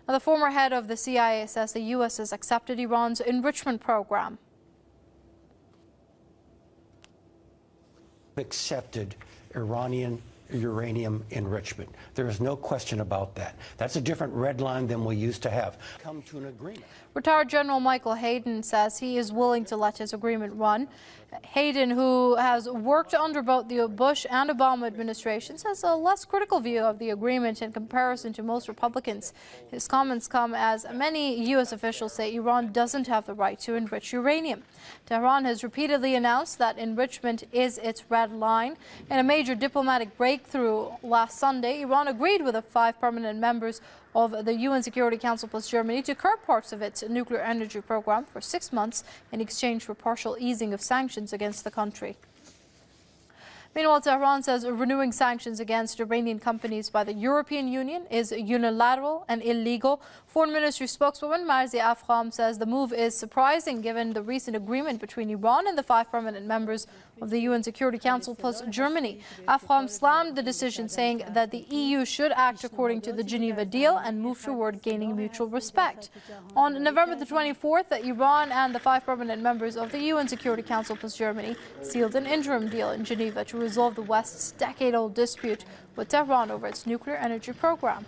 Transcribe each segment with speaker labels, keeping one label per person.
Speaker 1: Now, the former head of the CIA says the U.S. has accepted Iran's enrichment program.
Speaker 2: Accepted Iranian uranium enrichment. There is no question about that. That's a different red line than we used to have. Come to an agreement.
Speaker 1: Retired General Michael Hayden says he is willing to let his agreement run. Hayden, who has worked under both the Bush and Obama administrations, has a less critical view of the agreement in comparison to most Republicans. His comments come as many U.S. officials say Iran doesn't have the right to enrich uranium. Tehran has repeatedly announced that enrichment is its red line. In a major diplomatic breakthrough last Sunday, Iran agreed with the 5 permanent members of the UN Security Council plus Germany to curb parts of its nuclear energy program for 6 months in exchange for partial easing of sanctions against the country. Meanwhile, Tehran says renewing sanctions against Iranian companies by the European Union is unilateral and illegal. Foreign Ministry spokeswoman Marzi Afgham says the move is surprising given the recent agreement between Iran and the 5 permanent members of the UN Security Council plus Germany. Afgham slammed the decision, saying that the EU should act according to the Geneva deal and move toward gaining mutual respect. On November the 24th, Iran and the 5 permanent members of the UN Security Council plus Germany sealed an interim deal in Geneva to resolve the West's decade-old dispute with Tehran over its nuclear energy program.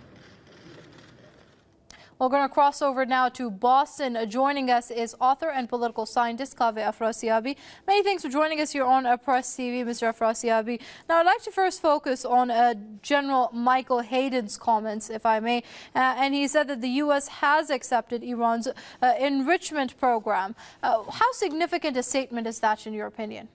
Speaker 1: We're going to cross over now to Boston. Joining us is author and political scientist Fmr CIA. Many thanks for joining us here on Press TV, Mr. Fmr CIA. Now, I'd like to first focus on General Michael Hayden's comments, if I may. And he said that the U.S. has accepted Iran's enrichment program. How significant a statement is that, in your opinion?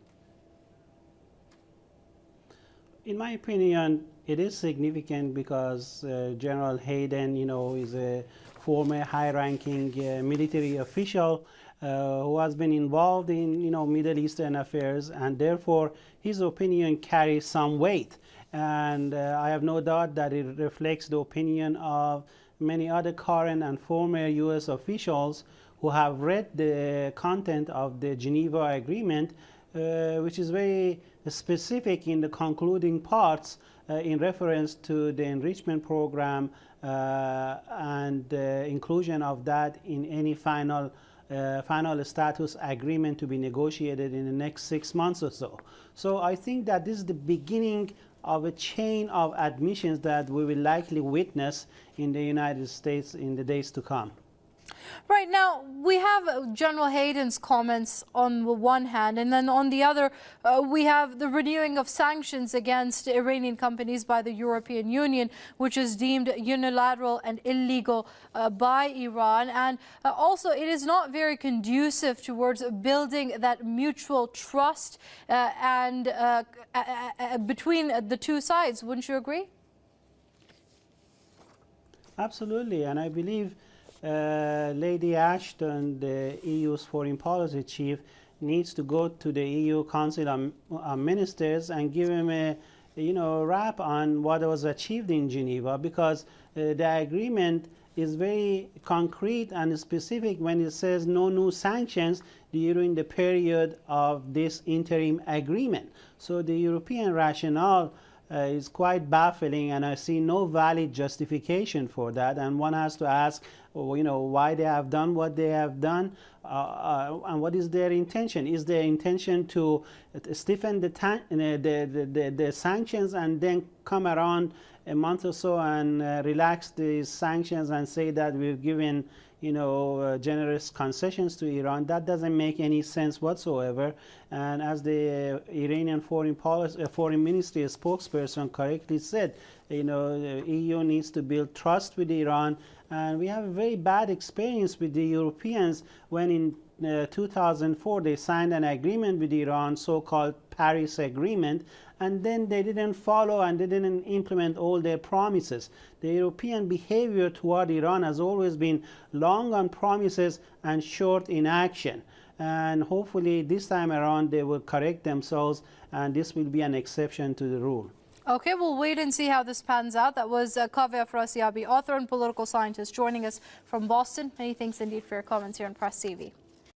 Speaker 3: In my opinion, it is significant because General Hayden, is a former high-ranking military official who has been involved in, Middle Eastern affairs, and therefore his opinion carries some weight. And I have no doubt that it reflects the opinion of many other current and former U.S. officials who have read the content of the Geneva Agreement, which is very specific in the concluding parts in reference to the enrichment program and inclusion of that in any final status agreement to be negotiated in the next 6 months or so. So I think that this is the beginning of a chain of admissions that we will likely witness in the United States in the days to come.
Speaker 1: Right now, we have General Hayden's comments on the one hand, and then on the other, we have the renewing of sanctions against Iranian companies by the European Union, which is deemed unilateral and illegal by Iran. And also, it is not very conducive towards building that mutual trust and between the two sides. Wouldn't you agree? Absolutely,
Speaker 3: and I believe Lady Ashton, the EU's foreign policy chief, needs to go to the EU Council of Ministers and give him a wrap on what was achieved in Geneva, because the agreement is very concrete and specific when it says no new sanctions during the period of this interim agreement. So the European rationale is quite baffling, and I see no valid justification for that. And one has to ask, why they have done what they have done, and what is their intention? Is their intention to stiffen the sanctions and then come around a month or so and relax these sanctions and say that we've given generous concessions to Iran? That doesn't make any sense whatsoever. And as the Iranian foreign ministry spokesperson correctly said, the EU needs to build trust with Iran. And we have a very bad experience with the Europeans when in 2004 they signed an agreement with Iran, so-called Paris Agreement, and then they didn't follow and they didn't implement all their promises. The European behavior toward Iran has always been long on promises and short in action. And hopefully this time around they will correct themselves, and this will be an exception to the rule.
Speaker 1: Okay, we'll wait and see how this pans out. That was Fmr CIA, author and political scientist, joining us from Boston. Many thanks indeed for your comments here on Press TV.